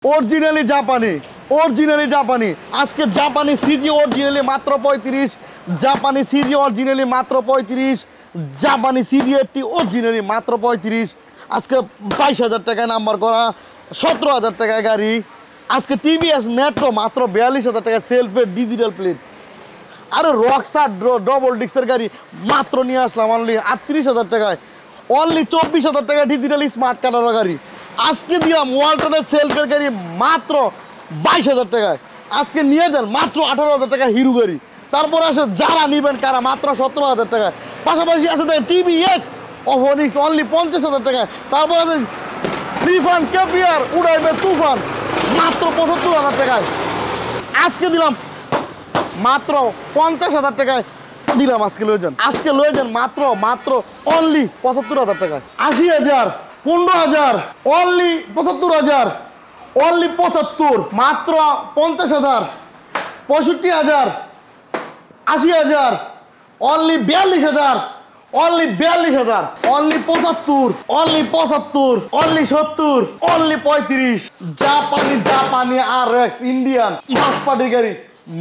Originally জাপানি আজকে জাপানি সিজি অরিজিনালি মাত্র 35, জাপানি সিজি অরিজিনালি মাত্র 35, জাপানি সিজি80 অরিজিনালি মাত্র 35। আজকে 22,000 টাকায় নাম্বার করা, 17,000 টাকায় গাড়ি। আজকে টিভিএস মেট্রো মাত্র 42,000 টাকায় সেলফের ডিজিটাল প্লেট। আরে রকস্টার ডবল ডিস্কের গাড়ি মাত্র নিয়ে আসলাম অনলি 38,000 টাকায়, অনলি 24,000 টাকায় ডিজিটাল স্মার্ট কার্ডের গাড়ি। আজকে দিলাম ওয়ালটনের সেলফের গাড়ি মাত্র 22,000 টাকায়। আজকে নিয়ে যান মাত্র 18,000 টাকা হিরো গাড়ি। তারপরে আসে যারা নেবেন কারা মাত্র 17,000 টাকায়। পাশাপাশি আছে দেখেন টিভিএস অফনিক্স অনলি 50,000 টাকায়। তারপরে আছে ত্রিফান কেপিয়ার উড়াইবে তুফান মাত্র 75,000 টাকায়। আজকে দিলাম মাত্র 50,000 টাকায় দিলাম। আজকে লয়ে যান মাত্র অনলি 75,000 টাকায়। 80,000, 15,000, অনলি 75,000, অনলি 75, মাত্র 50,000, 65,000, 80,000, only 42,000, only 42,000, only 75, only 75, only 70, only 35। জাপানি RX ইন্ডিয়ান মাস পার্টি গাড়ি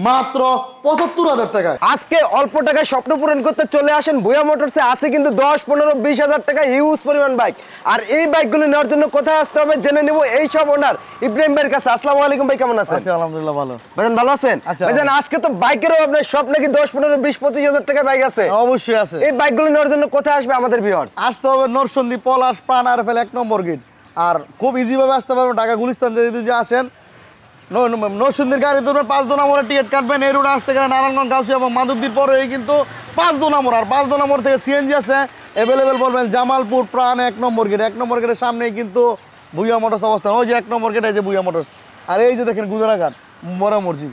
মাত্র 75,000 টাকায়। আজকে অল্প টাকায় স্বপ্ন পূরণ করতে চলে আসেন ভুয়া মোটরসে। আছে কিন্তু 10, 15, 20,000 টাকা হিউজ পরিমাণ বাইক। আর এই বাইকগুলো নেওয়ার জন্য কোথায় আসতে হবে জেনে নেব এই সব ওনার ইব্রাহিম ভাইয়ের কাছে। আসসালামু আলাইকুম ভাই, কেমন আছেন? আলহামদুলিল্লাহ ভালো। ভাইজান ভালো আছেন? ভাইজান আজকে তো বাইকেরও আপনার সব নাকি 10, 15, 20, 25,000 টাকা বাইক আছে। অবশ্যই আছে। এই বাইকগুলো নেওয়ার জন্য কোথায় আসবে আমাদের ভিউয়ার্স? আসতে হবে নরসন্দী পলাশ প্রাণ আরএফএল 1 নম্বর গেট। আর খুব ইজি ভাবে আসতে পারবেন ঢাকা গুলিস্তান যদি আসেন নরসিংদীর গাড়ি ধরবেন 5 নম্বরে টিকিট কাটবেন। এই রোডে আসতে গেলে নারায়ণগঞ্জ গাউসিয়া এবং মাধবদীর পরে কিন্তু 5 নম্বর। আর 5 নম্বর থেকে সিএনজি আছে অ্যাভেলেবেল। বলবেন জামালপুর প্রাণ 1 নম্বর গেট। 1 নম্বর গেটের সামনেই কিন্তু ভুইয়া মোটরস অবস্থান। ওই যে 1 নম্বর গেট, এই যে ভুইয়া মোটরস। আর এই যে দেখেন গুদারাঘাট বড় মসজিদ,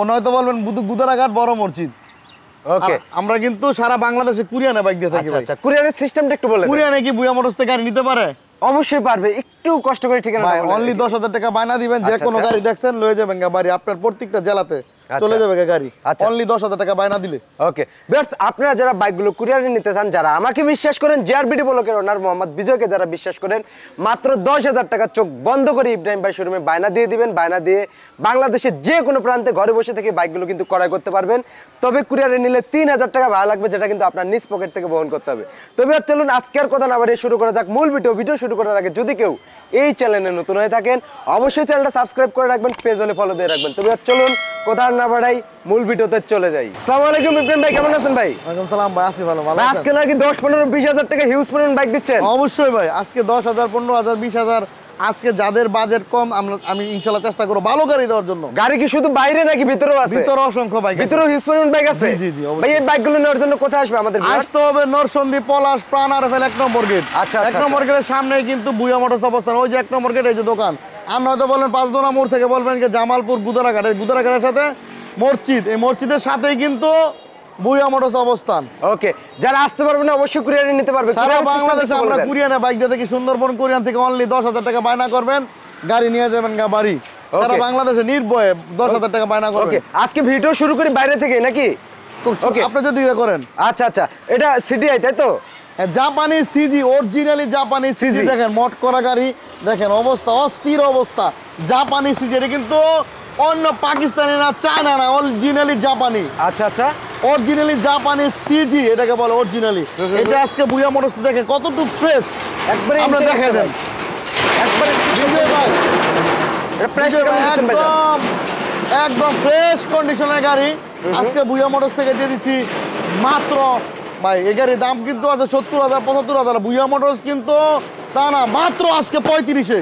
নয়তো বলবেন গুদারাঘাট বড় মসজিদ। ওকে, আমরা কিন্তু সারা বাংলাদেশে কুরিয়ানে বাইক দিয়ে থাকি। আচ্ছা, কুরিয়ারের সিস্টেমটা একটু বলেন। কুরিয়ানে কি ভুইয়া মোটরস থেকে গাড়ি নিতে পারে? অবশ্যই পারবে, একটু কষ্ট করে ঠিকানা বলেন। অনলি 10,000 টাকা বায়না দিবেন, যে কোনো গাড়ি দেখছেন লয়ে যাবেন বাড়ি। আপনার প্রত্যেকটা জেলাতে চলে যাবে গাড়ি, অনলি 10,000 টাকা বায়না দিলে। ওকে ভিউয়ার্স, আপনারা যারা বাইকগুলো কুরিয়ারে নিতে চান, যারা আমাকে বিশ্বাস করেন, জিআরবিডি ব্লকের ওনার মোহাম্মদ বিজয়কে যারা বিশ্বাস করেন, মাত্র 10,000 টাকা চোখ বন্ধ করে ইব্রাহিম ভাই শোরুমে বায়না দিয়ে দিবেন। বায়না দিয়ে বাংলাদেশের যে কোনো প্রান্তে ঘরে বসে থেকে বাইকগুলো কিন্তু ক্রয় করতে পারবেন। তবে কুরিয়ারে নিলে 3,000 টাকা ভাড়া লাগবে, যেটা কিন্তু আপনার নিজ পকেট থেকে বহন করতে হবে। তবে চলুন আজকে আর কথা না বাড়িয়ে শুরু করা যাক মূল ভিডিও শুরু করার আগে যদি কেউ এই চ্যানেলে নতুন হয়ে থাকেন অবশ্যই চ্যানেলটা সাবস্ক্রাইব করে রাখবেন, পেজ হলে ফলো দিয়ে রাখবেন। তবে চলুন কথা না বাড়াই মূল ভিডিওতে চলে যাই। আসসালামু আলাইকুম ইব্রাহিম ভাই, কেমন আছেন ভাই? ওয়ালাইকুম সালাম ভাই, আছি ভালো। ভালো আজকে নাকি 10, 15, 20,000 টাকা হিউজ পরিমাণ বাইক দিচ্ছেন? অবশ্যই ভাই, আজকে 10,000, 15,000, 20,000। আজকে যাদের বাজেট কম আমি ইনশাআল্লাহ চেষ্টা করব ভালো গাড়ি দেওয়ার জন্য। গাড়ি কি শুধু বাইরে নাকি ভিতরেও আছে? ভিতরে অসংখ্য বাইক আছে। ভিতরেও হিউজ পরিমাণ বাইক আছে? জি জি। ভাই এই বাইকগুলো নেওয়ার জন্য কোথায় আসবে আমাদের? আসতে হবে নরসন্দী পলাশ প্রাণ আরএফএল 1 নম্বর গেট। আচ্ছা, 1 নম্বর গেটের সামনেই কিন্তু ভুইয়া মোটরস অবস্থান। ওই যে 1 নম্বর গেট, এই যে দোকান। আর নয়তো বলবেন 5 নম্বর থেকে বলবেন যে জামালপুর গুদারাঘাট। এই গুদারাঘাটের সাথে মসজিদ, এই মসজিদের সাথেই কিন্তু ভুইয়া মোটরস অবস্থান। ওকে, যারা আসতে পারবে না অবশ্যই কুরিয়ারে নিতে পারবে। সারা বাংলাদেশে আমরা কুরিয়ানে বাইক দিয়ে থাকি। সুন্দরবন কুরিয়ান থেকে অনলি 10,000 টাকা বায়না করবেন, গাড়ি নিয়ে যাবেন বাড়ি। সারা বাংলাদেশে নির্ভয়ে 10,000 টাকা বায়না করবেন। ওকে, আজকে ভিডিও শুরু করি বাইরে থেকে নাকি? ওকে, আপনি যদি করেন। আচ্ছা, এটা সিডিআই তাই তো? জাপানি সিজি অরিজিনালি জাপানি সিজি। দেখেন মট করা গাড়ি, দেখেন অবস্থা অস্থির অবস্থা। জাপানি সিজি, এটা কিন্তু অন্য পাকিস্তানি না, চায়না না, অরিজিনালি জাপানি। আচ্ছা, অরিজিনালি জাপানি সিজি এটাকে বলে অরিজিনালি। এটা আজকে ভুইয়া মোটরস দেখেন কতটুকু ফ্রেশ, একবারে আমরা দেখাই দেন। একবারে একদম ফ্রেশ কন্ডিশনের গাড়ি আজকে ভুইয়া মোটরস থেকে দিয়ে দিচ্ছি মাত্র। ভাই এই গাড়ির দাম কিন্তু আছে 70,000, 75,000। ভুইয়া মোটরস কিন্তু তা না, মাত্র আজকে 35-এ।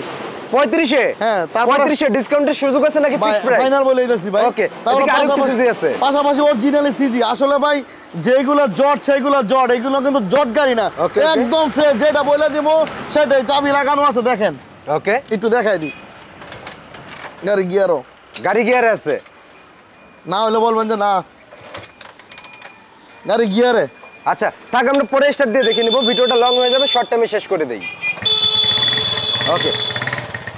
হ্যাঁ, তারপর 35-এ ডিসকাউন্টের সুযোগ আছে নাকি? ফিক্সড প্রাইস ফাইনাল বলেই দিছি ভাই। ওকে, তাহলে আরেকটু সিজি আছে পাশাপাশি অরিজিনালি সিজি। আসলে ভাই যেগুলো জট সেইগুলো জট, এগুলো কিন্তু জট গাড়ি না, একদম ফ্রেশ। যেটা বলে দিব সেটাই, চাবি লাগানো আছে দেখেন। ওকে, একটু দেখাই দিই। গাড়ি গিয়ারে আছে, না হলে বলবেন যে না গাড়ি গিয়ারে। আচ্ছা থাক, আমরা পরে স্টার্ট দিয়ে দেখে নিব, ভিডিওটা লং হয়ে যাবে, শর্ট টাইমে শেষ করে দেই। ওকে,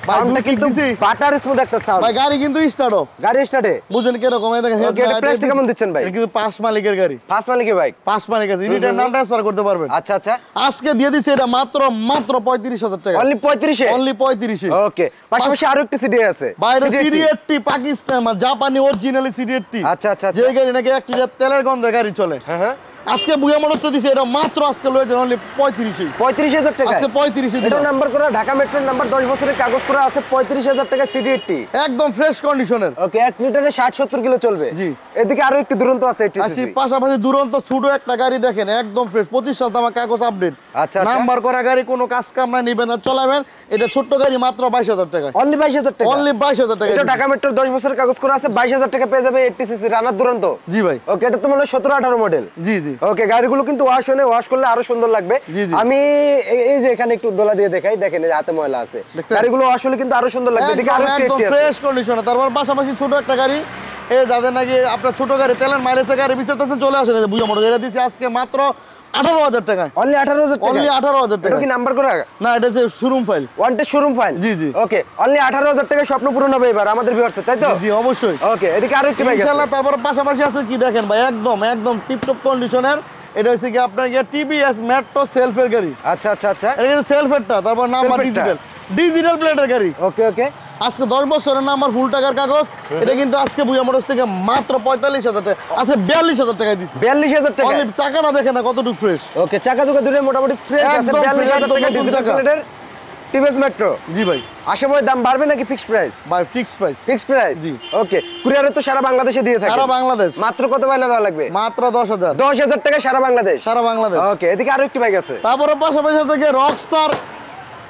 সাউন্ডটা কিন্তু বাটার স্মুথ একটা সাউন্ড ভাই গাড়ি কিন্তু স্টার্ট গাড়ি স্টার্টে বুঝেন কি রকম এই দেখেন ওকে এটা প্রাইসটা কেমন দিচ্ছেন ভাই এটা কিন্তু 5 মালিকের গাড়ি 5 মালিকের বাইক 5 মালিকের এনি টাইম নাম ট্রান্সফার করতে পারবেন আচ্ছা আচ্ছা আজকে দিয়ে দিছি এটা মাত্র 35000 টাকা অনলি 35 এ অনলি 35 এ ওকে পাশাপাশি আরো একটা সিডি আছে বাইরে সিডি80 পাকিস্তান মানে জাপানি অরিজিনালি সিডি80 আচ্ছা আচ্ছা যে গাড়ি নাকি 1 লিটার তেলের গন্ধে গাড়ি চলে হ্যাঁ হ্যাঁ আজকে বুয়া মোটর তো দিছে এটা মাত্র আজকে লয়ে যান অনলি 35 35000 টাকা আজকে 35 এটা নাম্বার করা ঢাকা মেট্রোর নাম্বার 10 বছরের কাগজ করা আছে 35000 টাকা সিডি80 একদম ফ্রেশ কন্ডিশনের ওকে 1 লিটারে 60-70 কিলো চলবে জি এদিকে আরো একটু দুরন্ত আছে আসি পাশাপাশি দুরন্ত ছোট একটা গাড়ি দেখেন একদম ফ্রেশ 25 সাল তামাক কাগজ আপডেট আচ্ছা নাম্বার করা গাড়ি কোনো কাজ কাম না নিবেন না চলাবেন এটা ছোট্ট গাড়ি মাত্র 22000 টাকা অনলি 22000 টাকা অনলি 22000 টাকা এটা ঢাকা মেট্রোর 10 বছরের কাগজ করা আছে 22000 টাকা পেয়ে যাবে 80 সিসি রানার দুরন্ত জি ভাই ওকে এটা তো মনে হয় 17-18 মডেল জি জি ওকে গাড়িগুলো কিন্তু ওয়াশ করলে আরো সুন্দর লাগবে জি, জি। আমি এই যে এখানে একটু ডোলা দিয়ে দেখাই দেখেন এই যে হাতে ময়লা আছে দেখছেন? গাড়িগুলো ওয়াশ হলে কিন্তু আরো সুন্দর লাগবে এদিকে আরো একদম একটু ফ্রেশ কন্ডিশনে তারপর পাশাপাশি ছোট একটা গাড়ি এই যাদের নাকি আপনার ছোট গাড়ি তেলের মাইলেজের গাড়ি বিচারতেছেন চলে আসেন এই বুয়া মোটর এটা দিছি আজকে মাত্র 18000 টাকা অনলি 18000 টাকা অনলি 18000 টাকা এটা কি নাম্বার করা না এটা হচ্ছে showroom file wanted showroom file জি, জি। ওকে অনলি 18000 টাকা স্বপ্ন পূরণ হবে এবার আমাদের ভিউয়ার্স তাই তো জি অবশ্যই ওকে এদিকে আরো একটু বাইক আছে ইনশাআল্লাহ তারপর পাশাপাশি আছে কি দেখেন ভাই একদম টিপটপ কন্ডিশনের এটা হচ্ছে কি আপনার টিভিএস মেট্রো সেলফের গাড়ি আচ্ছা আচ্ছা আচ্ছা এটা কিন্তু সেলফেরটা তারপর নাম্বার Self-এরটা। ডিজিটাল প্লেটের গাড়ি ওকে ওকে আজকে 10 বছরের নাম্বার ফুল টাকার কাগজ এটা কিন্তু আজকে বুয়া মোটরস থেকে মাত্র 45000 টাকা আজকে 42000 টাকায় দিছি 42000 টাকা অনলি চাকাটা দেখেন না কতটুকু ফ্রেশ ওকে চাকা চোকা দুটো মোটামুটি ফ্রেশ আছে একদম 42000 একদম টাকা নতুন ডিজিটাল চাকা। প্লেটের টিভিএস মেট্রো জি ভাই আশা করি দাম বাড়বে নাকি fixed price by fixed price fixed price জি। ওকে কুরিয়ারে তো সারা বাংলাদেশে দিয়ে থাকে সারা বাংলাদেশ মাত্র কত বাইনা দেওয়া লাগবে মাত্র 10000 10000 টাকা সারা বাংলাদেশ সারা বাংলাদেশ ওকে এদিকে আরো একটি বাইক আছে তারপরে পাশাপাশি আছে কি রকস্টার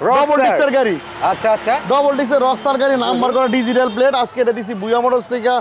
ডবল ডিক্সের গাড়ি আচ্ছা আচ্ছা ডবল ডিক্সের রকস্টার গাড়ি নাম্বার করা ডিজিটাল প্লেট আজকে এটা দিছি বুয়া মোটরস থেকে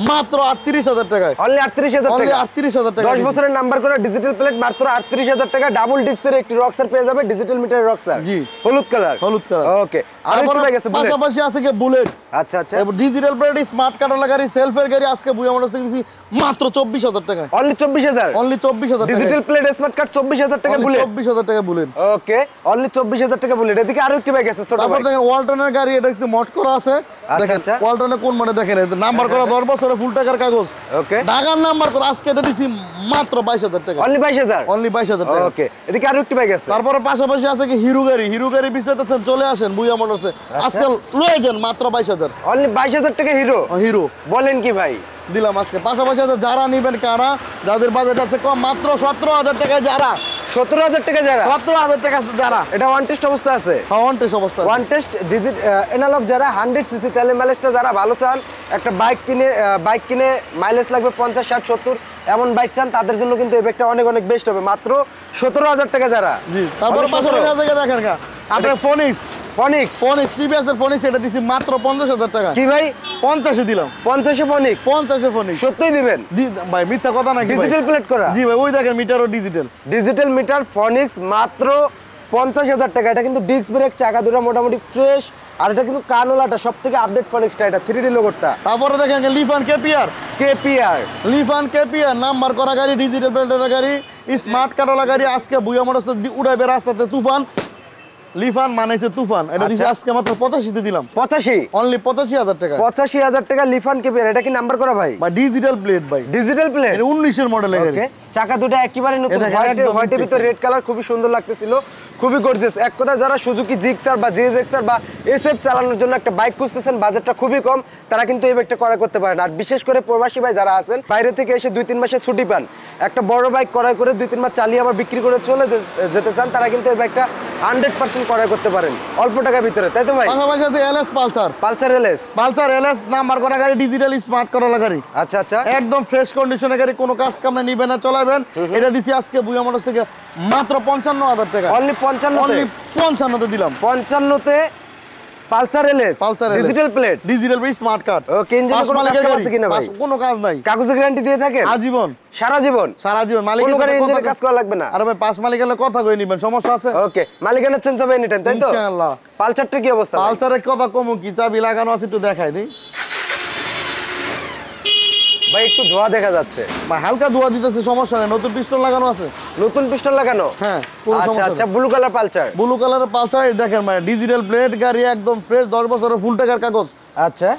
মাত্র 38000 টাকায় অনলি 38000 অনলি টাকা 38000 টাকা 10 বছরের নাম্বার করা ডিজিটাল প্লেট মাত্র 38000 টাকা ডাবল ডিস্কের একটি রক্সার পেয়ে যাবে ডিজিটাল মিটার রক্সার জি। হলুদ কালার হলুদ কালার ওকে আর একটু বাইক আছে বুলেট পাশাপাশি আছে কি বুলেট আচ্ছা আচ্ছা এবং ডিজিটাল প্লেট স্মার্ট কার্ডের গাড়ি সেলফের গাড়ি আজকে বুয়া মোটরস থেকে দিছি মাত্র 24000 টাকা অনলি 24000 অনলি 24000 টাকা ডিজিটাল প্লেট স্মার্ট কার্ড 24000 টাকা বুলেট 24000 টাকা বুলেট ওকে অনলি 24000 টাকা বুলেট এদিকে আরো একটি বাইক আছে ছোট তারপর বাইক দেখেন ওয়ালটনের গাড়ি এটা কিন্তু মড করা আছে দেখেন আচ্ছা। ওয়ালটনের কোন মানে দেখেন নাম্বার করা 10 বছরের ফুল টাকার কাগজ ওকে ঢাকার নাম্বার করা আজকে এটা দিছি মাত্র 22000 টাকা অনলি 22000 অনলি 22000 টাকা ওকে এদিকে আরো একটি বাইক আছে তারপরে পাশাপাশি আছে কি হিরো গাড়ি বিচতেছেন চলে আসেন বুয়া মোটরসে আজকে লয়ে যান মাত্র 22000 অনলি 22000 টাকা হিরো হিরো বলেন কি ভাই দিলাম আজকে পাশাপাশি আছে যারা নিবেন কারা যাদের বাজেট আছে কম মাত্র 17000 টাকায় যারা 17000 টাকা যারা 17000 টাকা যারা এটা ওয়ান টেস্ট অবস্থা আছে অন টেস্ট অবস্থা ওয়ান টেস্ট ডিজিট এনালগ যারা 100 সিসি তেলের মাইলেজটা যারা ভালো চান একটা বাইক কিনে মাইলেজ লাগবে 50 60 70 এমন বাইক চান তাদের জন্য কিন্তু এই বাইকটা অনেক অনেক বেস্ট হবে মাত্র 17000 টাকা যারা জি তারপরে অনেক পাশাপাশি 17 আছে কি দেখেন কা আপনার ফনিক্স টিভিএস এর ফোনিক্স এটা দিছি মাত্র 50000 টাকা কি ভাই 50 দিলাম 50 ফনিক্স 50 ফোনিক্স সত্যিই দিবেন ভাই মিথ্যা কথা নাকি ভাই ডিজিটাল প্লেট করা জি ভাই ওই দেখেন মিটারও ডিজিটাল ডিজিটাল মিটার ফনিক্স মাত্র 50000 টাকা এটা কিন্তু ডিস্ক ব্রেক চাকা দুটো মোটামুটি ফ্রেশ আর এটা কিন্তু কানোলাটা সবথেকে আপডেট ফনিক্সটা এটা 3D লোগোটা তারপরে দেখেন লিফান কেপিআর লিফান কেপিআর নাম্বার করা গাড়ি ডিজিটাল প্লেটের গাড়ি স্মার্ট কার্ডওয়ালা গাড়ি আজকে বুয়া মোটরস উড়াইবে রাস্তাতে তুফান লিফান মানে হচ্ছে তুফান এটা দিছি আজকে মাত্র 85 তে দিলাম 85 অনলি 85000 টাকা 85000 টাকা লিফান কেপিআর এটা কি নাম্বার করা ভাই বা ডিজিটাল প্লেট ভাই ডিজিটাল প্লেট এটা 19 এর মডেলের গাড়ি ওকে চাকা দুটো একেবারে নতুন হোয়াইটের ভিতর রেড কালার খুবই সুন্দর লাগতেছিল খুবই গর্জিয়াস এক কথা যারা সুজুকি জিক্সার বা জেএক্সার বা এসএফ চালানোর জন্য একটা বাইক খুঁজতেছেন বাজেটটা খুবই কম তারা কিন্তু এই বাইকটা ক্রয় করতে পারেন আর বিশেষ করে প্রবাসী ভাই যারা আছেন বাইরে থেকে এসে 2-3 মাসের ছুটি পান একটা বড় বাইক ক্রয় করে 2-3 মাস চালিয়ে আবার বিক্রি করে চলে যেতে চান তারা কিন্তু এই বাইকটা 100% ক্রয় করতে পারেন অল্প টাকার ভিতরে তাই তো ভাই পাশাপাশি আছে এলএস পালসার এলএস নাম্বার করা গাড়ি ডিজিটাল স্মার্ট করা গাড়ি আচ্ছা আচ্ছা একদম ফ্রেশ কন্ডিশনের গাড়ি কোনো কাজ কামনা নিবেন না চলাবেন এটা দিছি আজকে বুয়া মোটরস থেকে মাত্র 55000 টাকা অনলি 55 তে দিলাম 55 তে Pulsar LS digital plate smart card okay ইঞ্জিনে কোনো কাজ আছে কিনা ভাই কোনো কাজ নাই কাগজে গ্যারান্টি দিয়ে থাকেন আজীবন সারা জীবন মালিকের সাথে ইঞ্জিনে কাজ করা লাগবে না আরে ভাই পাঁচ মালিকের কথা কই নিবেন সমস্যা আছে ওকে মালিকানা চেঞ্জ হবে এনি টাইম তাই তো ইনশাআল্লাহ পালসারটা কি অবস্থা পালসারের কথা কমু কি চাবি লাগানো আছে একটু দেখাই দেই ভাই একটু ধোয়া দেখা যাচ্ছে। বা হালকা ধোয়া দিতেছে, সমস্যা নেই, নতুন পিস্টন লাগানো আছে। নতুন পিস্টন লাগানো? হ্যাঁ। আচ্ছা আচ্ছা, ব্লু কালার পালসার। ব্লু কালারের পালসার দেখেন মানে ডিজিটাল প্লেট গাড়ি, একদম ফ্রেশ, 10 বছরের ফুল টাকার কাগজ। আচ্ছা,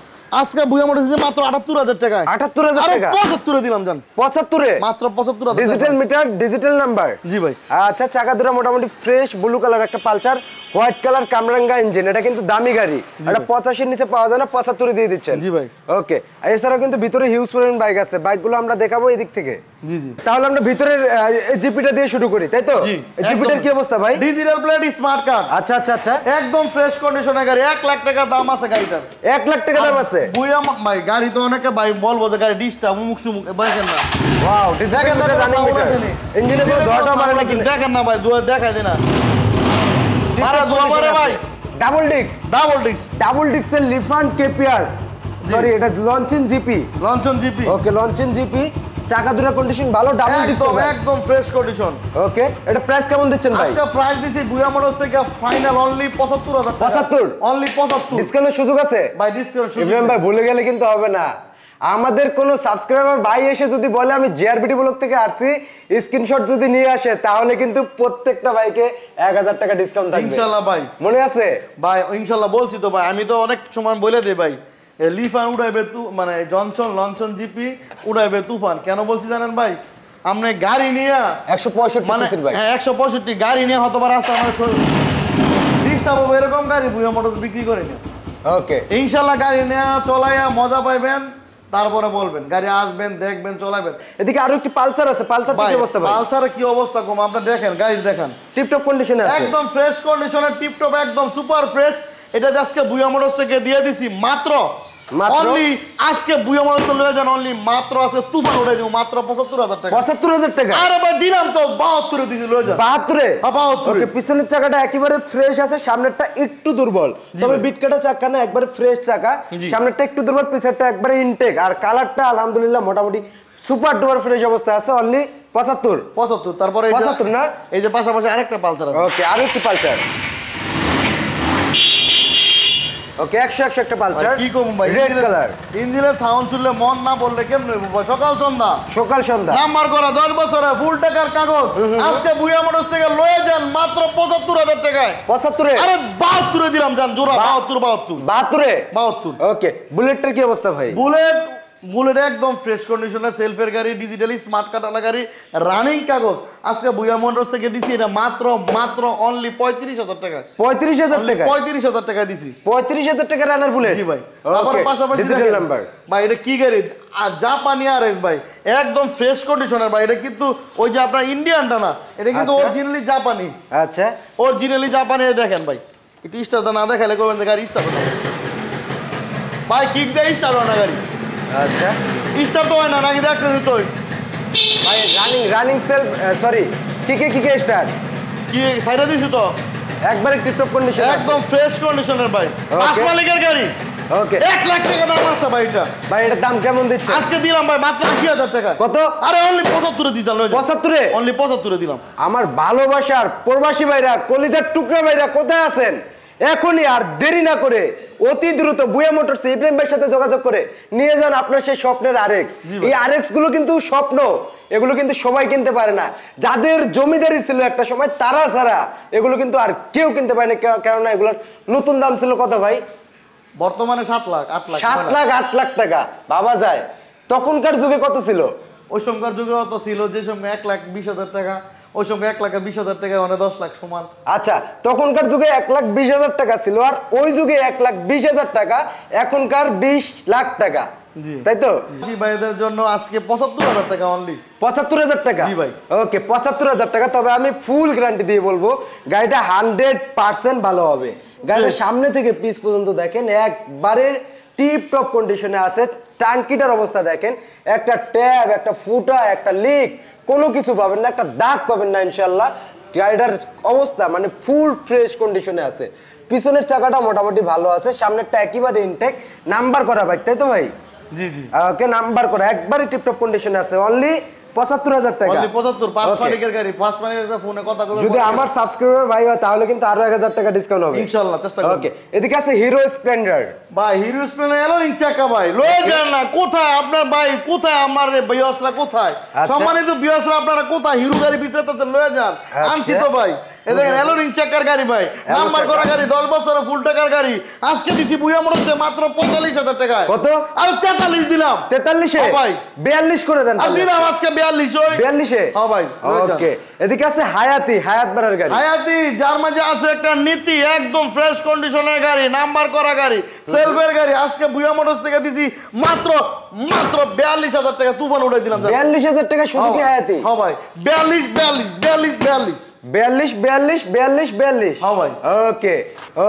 আজকে বুয়া মোটরস দিচ্ছে মাত্র 78,000 টাকায়। 78,000 টাকা? 75 এ দিলাম জান। 75 এ? মাত্র 75,000। Digital meter, digital number. জি ভাই। আচ্ছা, চাকা দুটো মোটামুটি ফ্রেশ ব্লু কালার একটা পালসার, হোয়াইট কালার কামরাঙ্গা ইঞ্জিন। এটা কিন্তু দামি গাড়ি, এটা 85 এর নিচে পাওয়া যায় না, 75 এ দিয়ে দিচ্ছেন। জি ভাই। ওকে, আর এছাড়াও কিন্তু ভিতরে হিউজ পরিমাণ বাইক আছে, বাইকগুলো আমরা দেখাবো এদিক থেকে। জি জি। তাহলে আমরা ভিতরের জিপিটা দিয়ে শুরু করি, তাই তো? জি। জিপিটার কি অবস্থা ভাই? Digital plate, smart card. আচ্ছা আচ্ছা আচ্ছা, একদম ফ্রেশ কন্ডিশনের গাড়ি, 1 লাখ টাকা দাম আছে গাড়িটার। 1 লাখ টাকা দাম আছে? বুয়া ভাই গাড়ি তো অনেকে ভাই বলবো যে গাড়ি ডিস্টার্ব মুখ সুমুখ দেখেন না। ওয়াও, দেখেন না রানিং মিটার, ইঞ্জিনে কোনো ধোঁয়াটা মারে নাকি? দেখেন না ভাই, দুয়া দেখাই দেনা। মারা দুয়া মারে ভাই। Double disc, double disc, double ডিস্কের লিফান কেপিআর, সরি এটা লঞ্চেন জিপি। লঞ্চন জিপি। ওকে, লঞ্চেন জিপি, চাকা দুটো কন্ডিশন ভালো, ডাবল ডিস্ক একদম একদম ফ্রেশ কন্ডিশন। ওকে, এটা প্রাইস কেমন দিচ্ছেন ভাই? আজকে প্রাইস দিছি বুয়া মোটরস থেকে ফাইনাল অনলি 75,000 টাকা। 75? অনলি 75। ডিসকাউন্টের সুযোগ আছে ভাই? ডিসকাউন্ট ইব্রাহিম ভাই ভুলে গেলে কিন্তু হবে না। আমাদের কোন সাবস্ক্রাইবার ভাই এসে যদি বলে আমি জিআরবিটি ব্লগ থেকে আসছি, স্ক্রিনশট যদি নিয়ে আসে, তাহলে কিন্তু প্রত্যেকটা বাইকে 1000 টাকা ডিসকাউন্ট থাকবে ইনশাআল্লাহ ভাই। মনে আছে ভাই? ইনশাআল্লাহ বলছি তো ভাই, আমি তো অনেক সময় বলে দেই ভাই, লিফান উড়াইবে মানে জনসন লঞ্চন জিপি উড়াইবে তুফান। কেন বলছি জানেন ভাই? আপনি গাড়ি নিয়ে 165 মানে সিসির বাইক, 165 গাড়ি নিয়ে হয়তো বা রাস্তা মানে ডিস্টার্ব হবে, এরকম গাড়ি বুয়া মোটরস বিক্রি করে না। ওকে, ইনশাআল্লাহ গাড়ি নিয়ে চলাইয়া মজা পাইবেন, তারপরে বলবেন, গাড়ি আসবেন দেখবেন চলাবেন। এদিকে আরো একটি পালসার আছে, পালসার কি অবস্থা ভাই? পালসারের কি অবস্থা কম, আপনি দেখেন গাড়ি দেখেন, টিপটপ কন্ডিশনে আছে, একদম ফ্রেশ কন্ডিশনের, টিপটপ একদম সুপার ফ্রেশ। এটা আজকে বুয়া মোটরস থেকে দিয়ে দিছি মাত্র অনলি, আজকে বুয়া মোটরস লয়ে যান অনলি মাত্র আছে তুফান উড়াই দিব মাত্র 75,000 টাকা। 75,000 টাকা? আরে ভাই দিলাম তো 72 দিছি লয়ে যান। 72? হ্যাঁ 72। ওকে, পিছনের চাকাটা একেবারে ফ্রেশ আছে, সামনেরটা একটু দুর্বল, তবে বিটকাটা চাকা না, একবারে ফ্রেশ চাকা, সামনেরটা একটু দুর্বল, পিছনেরটা একবারে ইনটেক, আর কালারটা আলহামদুলিল্লাহ মোটামুটি সুপার ডুপার ফ্রেশ অবস্থায় আছে। অনলি 75? তারপরে 75 না? এই যে পাশাপাশি আরেকটা পালসার আছে। ওকে, আরো একটি পালসার। ওকে, 100 একটা পালসার, কি কম ভাই, রেড কালার। ইঞ্জিনের সাউন্ড শুনলে মন না বললে কেমনে হইব ভাই? সকাল সন্ধ্যা, সকাল সন্ধ্যা, নাম্বার করা, 10 বছরে ফুল টাকার কাগজ। আজকে বুয়া মোটরস থেকে লয়ে যান মাত্র 75,000 টাকায়। 75? আরে 72 দিলাম জান, জোড়া 72। 72? ওকে, বুলেটটার কি অবস্থা ভাই? বুলেট একদম ফ্রেশ কন্ডিশনে, সেলফের গাড়ি, ডিজিটালি স্মার্ট কার্ড আলা গাড়ি, রানিং কাগজ। আজকে বুয়া মোটরস থেকে দিছি এটা মাত্র অনলি 35,000 টাকা। 35,000 টাকা? 35,000 টাকা দিছি। 35,000 টাকা রানার বুলেট? জি ভাই। আবার পাশাপাশি ডিজিটাল নাম্বার ভাই, এটা কি গাড়ি? জাপানি আরএক্স ভাই, একদম ফ্রেশ কন্ডিশনের ভাই। এটা কিন্তু ওই যে আপনার ইন্ডিয়ানটা না, এটা কিন্তু অরিজিনালি জাপানি। আচ্ছা, অরিজিনালি জাপানি। দেখেন ভাই, একটু স্টারটা না দেখালে কবেন যে গাড়ি স্টার্ট হয় ভাই, কিক দিয়ে স্টার্ট হয় না গাড়ি। আচ্ছা, স্টার্ট তো হয় না নাকি? দেখতেছি তো ভাই, রানিং সেলফ, সরি, কিকে স্টার্ট কি সাইডে দিছি তো, একবারে টিপটপ কন্ডিশন, একদম ফ্রেশ কন্ডিশনের ভাই, পাঁচ মালিকের গাড়ি। ওকে, 1 লাখ টাকা দাম আছে ভাই এটা। ভাই এটার দাম কেমন দিচ্ছে? আজকে দিলাম ভাই মাত্র 80,000 টাকা। কত? আরে অনলি 75 দিলাম। 75? অনলি 75 দিলাম। আমার ভালোবাসার প্রবাসী ভাইরা, কলিজার টুকরা ভাইরা কোথায় আছেন? এখনই আর দেরি না করে অতি দ্রুত বুয়া মোটরস ইব্রাহিম ভাইয়ের সাথে যোগাযোগ করে নিয়ে যান আপনার সেই স্বপ্নের আরএক্স। এই আরএক্স গুলো কিন্তু স্বপ্ন, এগুলো কিন্তু সবাই কিনতে পারে না। যাদের জমিদারি ছিল একটা সময়, তারা ছাড়া এগুলো কিন্তু আর কেউ কিনতে পারে না। কেননা এগুলোর নতুন দাম ছিল কত ভাই? বর্তমানে 7 লাখ 8 লাখ 7 লাখ 8 লাখ টাকা। ভাবা যায় তখনকার যুগে কত ছিল? ওই সময়কার যুগে অত ছিল, যে সময় 1,20,000 টাকা, ওই সময় 1,20,000 টাকা মানে 10 লাখ সমান। আচ্ছা, তখনকার যুগে 1,20,000 টাকা ছিল, আর ওই যুগে 1,20,000 টাকা, এখনকার 20 লাখ টাকা, তাই তো? জি ভাইদের জন্য আজকে 75,000 টাকা অনলি। 75,000 টাকা? জি ভাই। ওকে, 75,000 টাকা। তবে আমি ফুল গ্যারান্টি দিয়ে বলবো গাড়িটা 100% ভালো হবে। গাড়ির সামনে থেকে পিছ পর্যন্ত দেখেন একবারে টিপ টপ কন্ডিশনে আছে। টাঙ্কিটার অবস্থা দেখেন, একটা ট্যাব, একটা ফুটা, একটা লিক, কোনো কিছু পাবেন না, একটা দাগ পাবেন না ইনশাল্লাহ। গাড়িটার অবস্থা মানে ফুল ফ্রেশ কন্ডিশনে আছে। পিছনের চাকাটা মোটামুটি ভালো আছে, সামনেরটা একেবারে ইনটেক, নাম্বার করা বাইক, তাই তো ভাই? জি জি। ওকে, নাম্বার করা, একবারে টিপটপ কন্ডিশনে আছে। অনলি ৭৫,০০০ টাকা। অনলি ৭৫ পাঁচ মালিকের গাড়ি, পাঁচ মালিকের একটা ফোনে কথা বলবে। যদি আমার সাবস্ক্রাইবার ভাই হয় তাহলে কিন্তু আরো ১,০০০ টাকা ডিসকাউন্ট হবে ইনশাআল্লাহ, চেষ্টা করব। ওকে, এদিকে আছে হিরো স্প্লেন্ডার। ভাই হিরো স্প্লেন্ডার এলোরিং চাকা ভাই, লয়ে যান না। কোথায় আপনার ভাই, কোথায় আমার বিয়সরা, কোথায় সম্মানিত বিয়সরা, আপনারা কোথায় হিরো গাড়ি বিচরাতেছেন? লয়ে যান, আনছি তো ভাই। এই দেখেন এলোরিং চাকার গাড়ি ভাই, নাম্বার করা গাড়ি, 10 বছরের ফুল টাকার গাড়ি। আজকে দিছি বুয়া মোড়তে মাত্র ৪৫,০০০ টাকায়। কত? আর 43 দিলাম। 43 এ ভাই 42 করে দেন। আর দিলাম আজকে 42 ওই 42 এ। হ্যাঁ ভাই। ওকে, এদিকে আছে হায়াতি, হায়াত বাড়ার গাড়ি। হায়াতি, যার মাঝে আছে একটা নীতি, একদম ফ্রেশ কন্ডিশনের গাড়ি, নাম্বার করা গাড়ি, সেলফের গাড়ি। আজকে বুয়া মোটরস থেকে দিছি মাত্র ৪২,০০০ টাকা তুফান উঠাই দিলাম। ৪২,০০০ টাকা শুধু কি হায়াতি? হ্যাঁ ভাই, ৪২ হ্যাঁ ভাই। ওকে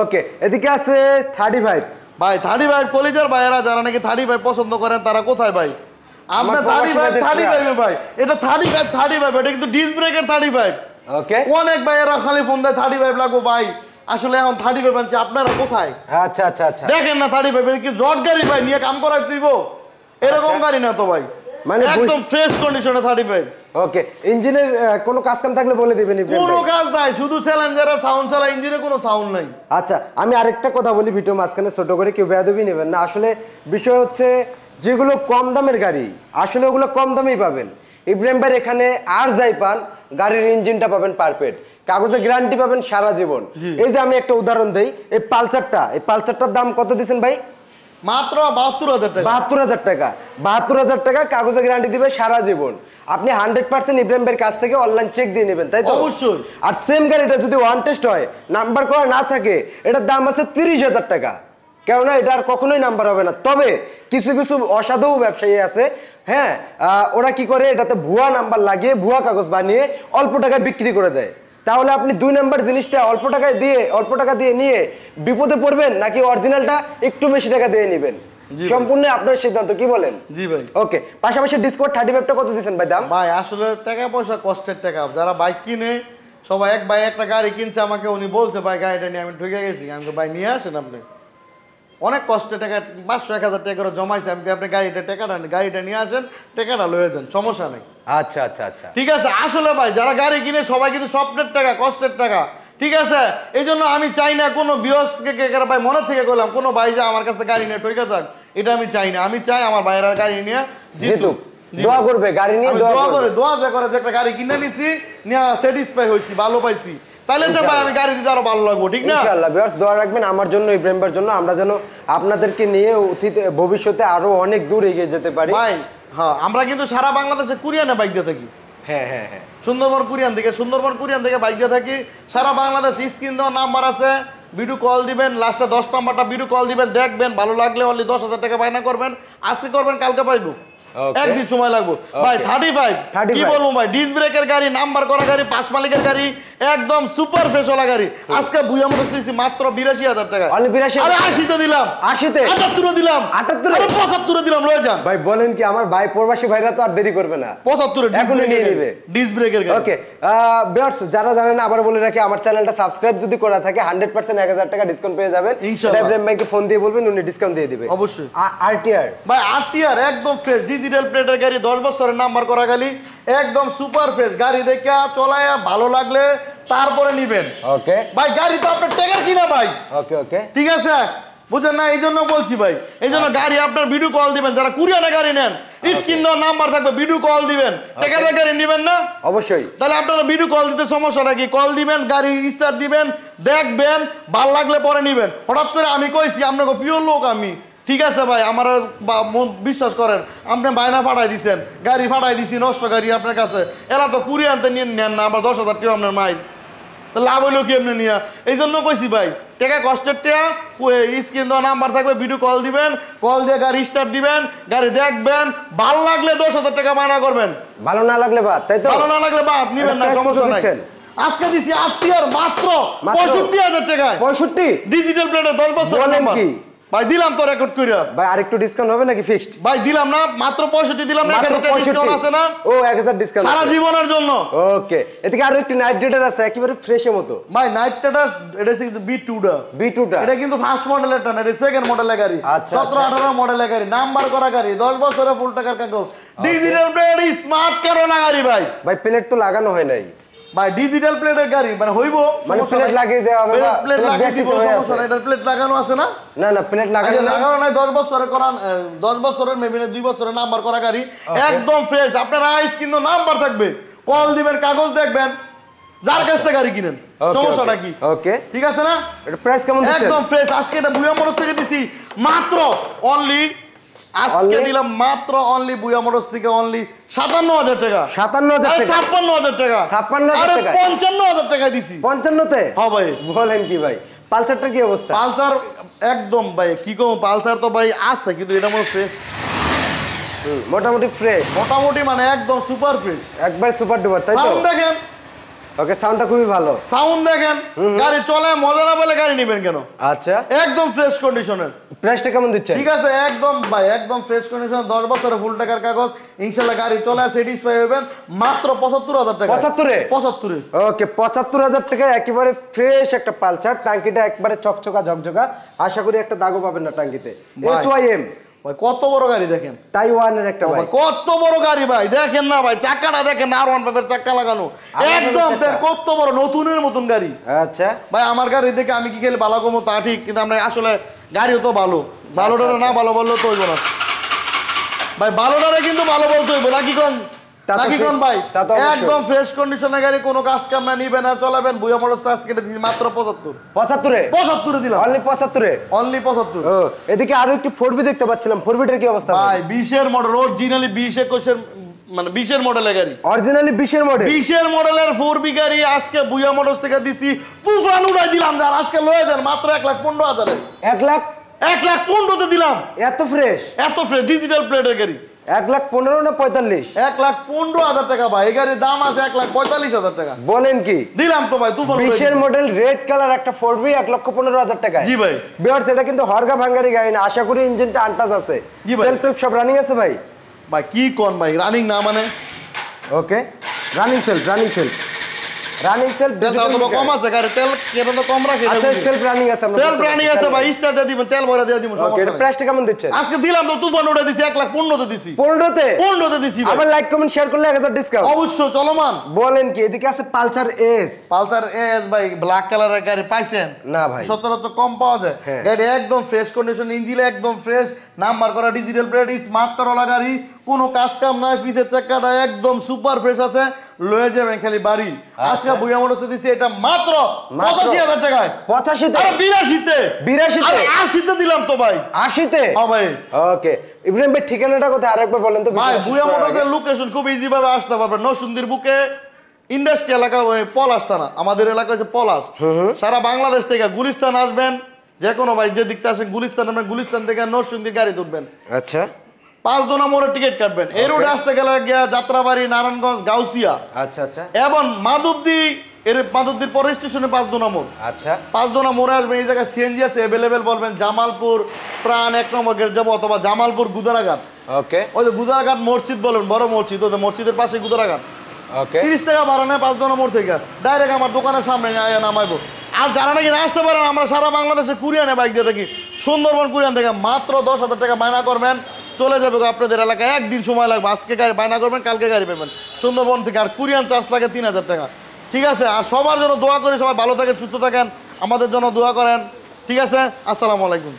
ওকে, এদিকে আছে 35 ভাই। 35 কলিজার ভাইয়েরা যারা নাকি 35 পছন্দ করেন তারা কোথায় ভাই? আপনার 35 ভাই, এটা 35 এটা কিন্তু ডিস্ক ব্রেকের 35। ওকে, অনেক ভাইয়েরা খালি ফোন দেয় 35 লাগবো ভাই। আসলে এখন 35 আনছি, আপনারা কোথায়? আচ্ছা আচ্ছা আচ্ছা, দেখেন না 35 কি জট গাড়ি ভাই, নিয়ে কাম করাই দিব? এরকম গাড়ি না তো ভাই, মানে একদম ফ্রেশ কন্ডিশনে 35। ওকে, ইঞ্জিনের কোনো কাজ কাম থাকলে বলে দিবেন। কোনো কাজ নাই, শুধু চ্যালেঞ্জারের সাউন্ড ছাড়া ইঞ্জিনে কোনো সাউন্ড নাই। আচ্ছা, আমি আরেকটা কথা বলি ভিডিও মাঝখানে, ছোট করে কেউ বেয়াদবি নেবেন না। আসলে বিষয় হচ্ছে যেগুলো কম দামের গাড়ি, আসলে ওগুলো কম দামেই পাবেন। ইব্রাহিম ভাই এখানে আর যাই পান, গাড়ির ইঞ্জিনটা পাবেন পারফেক্ট, কাগজে গ্যারান্টি পাবেন সারা জীবন। এই যে আমি একটা উদাহরণ দেই, এই পালসারটার দাম কত দিচ্ছেন ভাই? মাত্র ৭২,০০০ টাকা। ৭২,০০০ টাকা, ৭২,০০০ টাকা কাগজে গ্যারান্টি দিবে সারা জীবন। আপনি 100% ইব্রাহিম ভাইয়ের কাছ থেকে অনলাইন চেক দিয়ে নেবেন, তাই তো? অবশ্যই। আর সেম গাড়িটা যদি ওয়ান টেস্ট হয়, নাম্বার করা না থাকে, এটার দাম আছে ৩০,০০০ টাকা। কেননা এটা আর কখনোই নাম্বার হবে না। তবে কিছু কিছু অসাধু ব্যবসায়ী আছে, হ্যাঁ, ওরা কি করে, এটাতে ভুয়া নাম্বার লাগিয়ে ভুয়া কাগজ বানিয়ে অল্প টাকায় বিক্রি করে দেয়। তাহলে আপনি 2 নাম্বার জিনিসটা অল্প টাকা দিয়ে নিয়ে বিপদে পড়বেন, নাকি অরিজিনালটা একটু বেশি টাকা দিয়ে নেবেন? সম্পূর্ণ আপনার সিদ্ধান্ত, কি বলেন? জি ভাই। ওকে, পাশাপাশি ডিসকভার 35টা কত দিবেন ভাই দাম? ভাই আসলে টাকা পয়সা কষ্টের টাকা। যারা বাইক কিনে, সবাই এক ভাই একটা গাড়ি কিনছে, আমাকে উনি বলছে ভাই গাড়িটা নিয়ে আমি ঢুকে গেছি। আমি ভাই নিয়ে আসেন, আপনি অনেক কষ্টের টাকা ৫০০-১,০০০ টাকা করে জমাইছে। আমি আপনি গাড়িটা নিয়ে আসেন, টাকাটা লয়ে যান, সমস্যা নেই। আচ্ছা আচ্ছা আচ্ছা, ঠিক আছে। আসলে ভাই যারা গাড়ি কিনে সবাই কিন্তু স্বপ্নের টাকা, কষ্টের টাকা, ঠিক আছে। এই জন্য আমি চাই না কোনো বিয়সকে ভাই, মনে থেকে করলাম কোনো ভাই যে আমার কাছে গাড়ি নিয়ে ঠকে যাক, এটা আমি চাই না। আমি চাই আমার ভাইয়েরা গাড়ি নিয়ে জিতুক, দোয়া করবে, গাড়ি নিয়ে দোয়া করে যে একটা গাড়ি কিনে নিছি, নিয়ে স্যাটিসফাই হইছি, ভালো পাইছি, তাহলে তো ভাই আমি গাড়ি দিতে আরো ভালো লাগবো, ঠিক না? ইনশাআল্লাহ ভিউয়ার্স দোয়া রাখবেন আমার জন্য, ইব্রাহিম ভাইয়ের জন্য, আমরা যেন আপনাদেরকে নিয়ে ভবিষ্যতে আরো অনেক দূর এগিয়ে যেতে পারি। ভাই হ্যাঁ, আমরা কিন্তু সারা বাংলাদেশে কুরিয়ানে বাইক দিয়ে থাকি। হ্যাঁ হ্যাঁ হ্যাঁ, সুন্দরবন কুরিয়ান থেকে বাইক দিয়ে থাকি সারা বাংলাদেশ। স্ক্রিন দেওয়া নাম্বার আছে, ভিডিও কল দিবেন, লাস্টে 10 নাম্বারটা ভিডিও কল দিবেন, দেখবেন ভালো লাগলে অনলি 10,০০০ টাকা বায়না করবেন। আজকে করবেন, কালকে পাইবো, একদিন সময় লাগবে ভাই। 35 কি বলবো ভাই, ডিস্ক ব্রেকের গাড়ি, নাম্বার করা গাড়ি, 5 মালিকের গাড়ি, একদম সুপার ফ্রেশ ওলা গাড়ি। আজকে বুয়া মোটরস দিছি মাত্র ৮২,০০০ টাকা। অনলি ৮২,০০০? আরে ৮০ তে দিলাম, ৮০ তে ৭৮ এ দিলাম, ৭৮ আরে ৭৫ এ দিলাম, লয়ে যান ভাই। বলেন কি, আমার ভাই প্রবাসী ভাইরা তো আর দেরি করবে না, ৭৫ এখনই নিয়ে নেবে ডিস্ক ব্রেকের গাড়ি। ওকে ভিউয়ার্স, যারা জানেন আবার বলে রাখি, আমার চ্যানেলটা সাবস্ক্রাইব যদি করা থাকে 100% ১,০০০ টাকা ডিসকাউন্ট পেয়ে যাবেন। ইনশাআল্লাহ ইব্রাহিম ভাইকে ফোন দিয়ে বলবেন, উনি ডিসকাউন্ট দিয়ে দিবে অবশ্যই। আরটিআর ভাই, আরটিআর একদম ফ্রেশ ডিজিটাল প্লেটের গাড়ি, 10 বছরের নাম্বার করা গাড়ি, একদম সুপার ফ্রেশ গাড়ি। দেখে চলায় ভালো লাগলে তারপরে নিবেন। ওকে ভাই, গাড়ি তো আপনার টাকার কিনা ভাই। ওকে ওকে, ঠিক আছে, বুঝেন না? এই জন্য বলছি ভাই, এই জন্য গাড়ি আপনার ভিডিও কল দিবেন। যারা কুরিয়ানে গাড়ি নেন, স্ক্রিন দেওয়া নাম্বার থাকবে, ভিডিও কল দিবেন। টাকা দিয়ে গাড়ি নিবেন না? অবশ্যই। তাহলে আপনারা ভিডিও কল দিতে সমস্যা নাকি? কল দিবেন, গাড়ি স্টার্ট দিবেন, দেখবেন, ভাল লাগলে পরে নিবেন। হঠাৎ করে আমি কইছি আপনাকে প্রিয় লোক আমি, ঠিক আছে ভাই, আমার বিশ্বাস করেন, আপনি বায়না ফাটাই দিচ্ছেন, গাড়ি ফাটাই দিছি, নষ্ট গাড়ি আপনার কাছে, এরা তো কুরিয়ানতে নিয়ে নেন না, আবার 10,০০০ টাকা আপনার মাইল, লাভ হইলো কি এমনি নিয়ে? এই জন্য কইছি ভাই, টাকা কষ্টের টাকা, স্ক্রিন দেওয়া নাম্বার থাকবে, ভিডিও কল দিবেন, কল দিয়ে গাড়ি স্টার্ট দিবেন, গাড়ি দেখবেন, ভালো লাগলে 10,০০০ টাকা মানা করবেন, ভালো না লাগলে বাদ, তাই তো? ভালো না লাগলে বাদ নিবেন না, সমস্যা নাই। আজকে দিছি আরটিআর মাত্র ৬৫,০০০ টাকায়। ৬৫ ডিজিটাল প্লেটের 10 বছর। বলেন কি ভাই, দিলাম তো রেকর্ড কইরা ভাই, আরেকটু ডিসকাউন্ট হবে নাকি ফিক্সড? ভাই দিলাম না, মাত্র 65 দিলাম না, 1000 টাকা ডিসকাউন্ট আছে না? ও 1000 ডিসকাউন্ট সারা জীবনের জন্য। ওকে, এদিকে আরো একটি নাইট রাইডার আছে একেবারে ফ্রেশের মতো। ভাই নাইট রাইডার, এটা কিন্তু B2 এটা কিন্তু ফার্স্ট মডেলের টা না, এটা সেকেন্ড মডেলের গাড়ি। 17-18 মডেলের গাড়ি, নাম্বার করা গাড়ি, 10 বছরের ফুল টাকার কাগজ, ডিজিটাল প্লেট স্মার্ট কারণা গাড়ি ভাই। ভাই প্লেট তো লাগানো হয় নাই ভাই, ডিজিটাল প্লেটের গাড়ি মানে হইব, মানে প্লেট লাগিয়ে দেওয়া হবে বা প্লেট লাগিয়ে দিব, হয়ে আছে। সমস্যা নাই। এটা প্লেট লাগানো আছে না? না না প্লেট লাগানো আচ্ছা, নাই। লাগানো নাই, 10 বছরের করা, 10 বছরের মেবি 2 বছরের নাম্বার করা গাড়ি, একদম ফ্রেশ। আপনার আইস কিন্তু নাম্বার থাকবে, কল দিবেন, কাগজ দেখবেন, যার কাছ থেকে গাড়ি কিনেন, সমস্যাটা কি? ওকে ঠিক আছে না? এটা প্রাইস কেমন দিচ্ছেন? একদম ফ্রেশ। আজকে এটা বুয়া মোটরস থেকে দিছি মাত্র অনলি, আজকে দিলাম মাত্র অনলি বুয়া মোটরস থেকে অনলি 57,000 টাকা। 57,000 টাকা? 56,000 টাকা। 56,000 আরে টাকা? 55,000 টাকা দিছি। 55 তে? হ্যাঁ ভাই। বলেন কি ভাই, পালসারটার কি অবস্থা? পালসার একদম ভাই কি কম, পালসার তো ভাই আছে কিন্তু এটা মনে ফ্রেশ, মোটামুটি ফ্রেশ, মোটামুটি মানে একদম সুপার ফ্রেশ। একবার সুপার ডুপার, তাই তো? সাউন্ড দেখেন, ওকে সাউন্ডটা খুবই ভালো। সাউন্ড দেখেন, গাড়ি চলে মজা না বলে গাড়ি নেবেন কেন? আচ্ছা, একদম ফ্রেশ কন্ডিশনের। প্রাইসটা কেমন দিচ্ছেন? ঠিক আছে, একদম ভাই একদম ফ্রেশ কন্ডিশন, 10 বছরের ফুল টাকার কাগজ, ইনশাআল্লাহ গাড়ি চলে স্যাটিসফাই হবেন মাত্র 75,000 টাকা। 75 এ? 75 এ। ওকে 75,000 টাকায় একেবারে ফ্রেশ একটা পালসার, টাঙ্কিটা একবারে চকচকা ঝকঝকা, আশা করি একটা দাগও পাবেন না টাঙ্কিতে। SYM ভাই কত বড় গাড়ি দেখেন, তাইওয়ানের একটা ভাই, কত বড় গাড়ি ভাই, দেখেন না ভাই, চাকাটা দেখেন, R15 এর চাকা লাগানো, একদম কত বড় নতুনের মতন গাড়ি। আচ্ছা ভাই আমার গাড়ি দেখে আমি কি খেলে ভালো কমো তা ঠিক, কিন্তু আমরা আসলে গাড়িও তো ভালো, ভালোটা না ভালো বললেও তো হইব না ভাই, ভালোটারে কিন্তু ভালো বলতে হইব নাকি কোন, নাকি কোন ভাই? একদম ফ্রেশ কন্ডিশনের গাড়ি, কোনো কাজ কাম না, নিবেন আর চালাবেন। বুয়া মোটরস আজকে দিছি মাত্র 75। 75 এ? 75 এ দিলাম, অনলি 75 এ? অনলি 75। ও এদিকে আরো একটি 4B দেখতে পাচ্ছিলাম, 4Bটার কি অবস্থা ভাই 20 এর মডেল, অরিজিনালি 20 21 এর মানে 20 এর মডেলের গাড়ি, অরিজিনালি 20 এর মডেল, 20 এর মডেলের 4B গাড়ি আজকে বুয়া মোটরস থেকে দিছি, তুফান উড়াই দিলাম। যার আজকে লয়ে যান মাত্র 1,15,000 এ, 1,15,000 তে দিলাম। এত ফ্রেশ, এত ফ্রেশ ডিজিটাল প্লেটের গাড়ি, 1,15,000 না 45? 1,15,000 টাকা ভাই, এই গাড়ির দাম আছে 1,45,000 টাকা। বলেন কি? দিলাম তো ভাই, তুফান 20 এর মডেল রেড কালার একটা 4B 1,15,000 টাকায়। জি ভাই। ভিউয়ার্স এটা কিন্তু হরগা ভাঙ্গারি গাড়ি না, আশা করি ইঞ্জিনটা আনটাচ আছে। জি ভাই। সেলফ টেপ সব রানিং আছে ভাই? ভাই কি কোন ভাই, রানিং না মানে ওকে রানিং সেলফ, রানিং সেলফ তেলটা তো কম আছে, গাড়ি তেল কেন তো কম রাখে। আচ্ছা সেলফ রানিং আছে, আমরা সেলফ রানিং আছে ভাই, স্টার্ট দিয়ে দিবেন, তেল ভরে দিয়ে দিবেন, ওকে সমস্যা এটা নাই। প্রাইসটা কেমন দিচ্ছেন? আজকে দিলাম তো, তুফান উড়াই দিছি 1,15,000 তে দিছি। 15 তে? 15 তে দিছি ভাই। আবার লাইক কমেন্ট শেয়ার করলে 1000 ডিসকাউন্ট অবশ্যই চলমান। বলেন কি? এদিকে আছে পালসার এস, পালসার এস ভাই, ব্ল্যাক কালারের গাড়ি পাইছেন না ভাই সচরাচর কম পাওয়া যায়। হ্যাঁ। গাড়ি একদম ফ্রেশ কন্ডিশন, ইঞ্জিন একদম ফ্রেশ, নাম্বার করা ডিজিটাল প্লেট, স্মার্ট কারওয়ালা গাড়ি, কোনো কাজ কাম নাই, পিছের চাকাটা একদম সুপার ফ্রেশ আছে, লয়ে যাবেন খালি বাড়ি। আজকে বুয়া মোটরসে দিছি এটা মাত্র 85,000 টাকায়। 85 তে? আরে 82 তে, 82 তে? আরে 80 তে দিলাম তো ভাই। 80 তে? হ্যাঁ ভাই। ওকে ইব্রাহিম ভাই ঠিকানাটা কোথায় আরেকবার বলেন তো? ভাই বুয়া মোটরসের লোকেশন খুব ইজি ভাবে আসতে পারবেন, নরসিংদীর বুকে ইন্ডাস্ট্রি এলাকা, পলাশ থানা, আমাদের এলাকা হচ্ছে পলাশ। সারা বাংলাদেশ থেকে গুলিস্তান আসবেন, যে কোনো ভাই যে দিকতে আসেন গুলিস্তান, আমরা গুলিস্তান থেকে নরসিংদীর গাড়ি তুলবেন, আচ্ছা 5 দোনা মোড়ে টিকিট কাটবেন। এই রোডে আসতে গেলে গিয়া যাত্রাবাড়ি, নারায়ণগঞ্জ, গাউসিয়া, আচ্ছা আচ্ছা এবং মাধবদী, এর মাধবদীর পরে স্টেশনে 5 দোনা মোড়, আচ্ছা 5 দোনা মোড়ে আসবেন। এই জায়গায় সিএনজি আছে অ্যাভেলেবেল, বলবেন জামালপুর প্রাণ 1 নম্বর গেট যাবো, অথবা জামালপুর গুদারাঘাট, ওকে ওই যে গুদারাঘাট মসজিদ বলেন, বড় মসজিদ, ওই যে মসজিদের পাশে গুদারাঘাট, ওকে 30 টাকা ভাড়া নেয় 5 দোনা মোড় থেকে, ডাইরেক্ট আমার দোকানের সামনে নামাইবো। আর যারা নাকি না আসতে পারেন, আমরা সারা বাংলাদেশে কুরিয়ানে বাইক দিয়ে থাকি, সুন্দরবন কুরিয়ান থেকে মাত্র 10,000 টাকা বায়না করবেন, চলে যাবে আপনাদের এলাকায়, একদিন সময় লাগবে। আজকে গাড়ি বায়না করবেন, কালকে গাড়ি পাবেন সুন্দরবন থেকে। আর কুরিয়ান চার্জ লাগে 3,000 টাকা। ঠিক আছে, আর সবার জন্য দোয়া করি, সবাই ভালো থাকেন, সুস্থ থাকেন, আমাদের জন্য দোয়া করেন। ঠিক আছে, আসসালামু আলাইকুম।